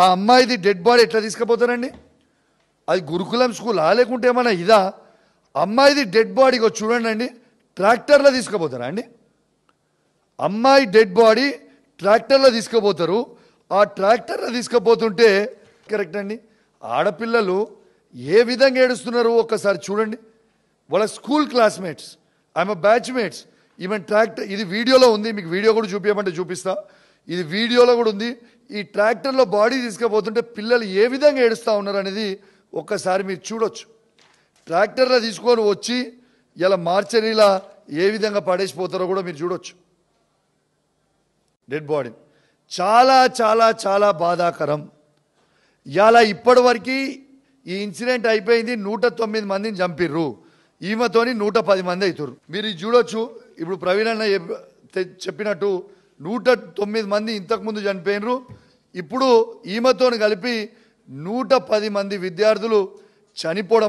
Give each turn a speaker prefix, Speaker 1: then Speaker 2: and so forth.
Speaker 1: ఆ అమ్మాయిది dead body ఎట్లా తీసుకుపోతారండి? అది గురుకులం స్కూలా లేకుంటే ఏమన్నా ఇదా? అమ్మాయిది డెడ్ బాడీకి చూడండి అండి, ట్రాక్టర్లో తీసుకుపోతారా అండి? అమ్మాయి డెడ్ బాడీ ట్రాక్టర్లో తీసుకుపోతారు. ఆ ట్రాక్టర్లో తీసుకుపోతుంటే కరెక్ట్ అండి. ఆడపిల్లలు ఏ విధంగా ఏడుస్తున్నారు ఒక్కసారి చూడండి. వాళ్ళ స్కూల్ క్లాస్మేట్స్, ఆమె బ్యాచ్మేట్స్, ఈవెన్ ట్రాక్టర్, ఇది వీడియోలో ఉంది, మీకు వీడియో కూడా చూపించమంటే చూపిస్తా. ఇది వీడియోలో కూడా ఉంది. ఈ ట్రాక్టర్లో బాడీ తీసుకుపోతుంటే పిల్లలు ఏ విధంగా ఏడుస్తూ ఉన్నారు అనేది ఒక్కసారి మీరు చూడొచ్చు. ట్రాక్టర్లో తీసుకొని వచ్చి ఇలా మార్చరీలా ఏ విధంగా పడేసిపోతారో కూడా మీరు చూడొచ్చు. డెడ్ బాడీ చాలా చాలా చాలా బాధాకరం. ఇలా ఇప్పటివరకు ఈ ఇన్సిడెంట్ అయిపోయింది. 109 మందిని చంపిర్రు, ఈమెతోని 110 మంది అవుతారు. మీరు ఇది చూడొచ్చు. ఇప్పుడు ప్రవీణ్ అన్న చెప్పినట్టు 109 మంది ఇంతకుముందు చనిపోయినరు. ఇప్పుడు ఈమెతోని కలిపి 110 మంది విద్యార్థులు చనిపోవడం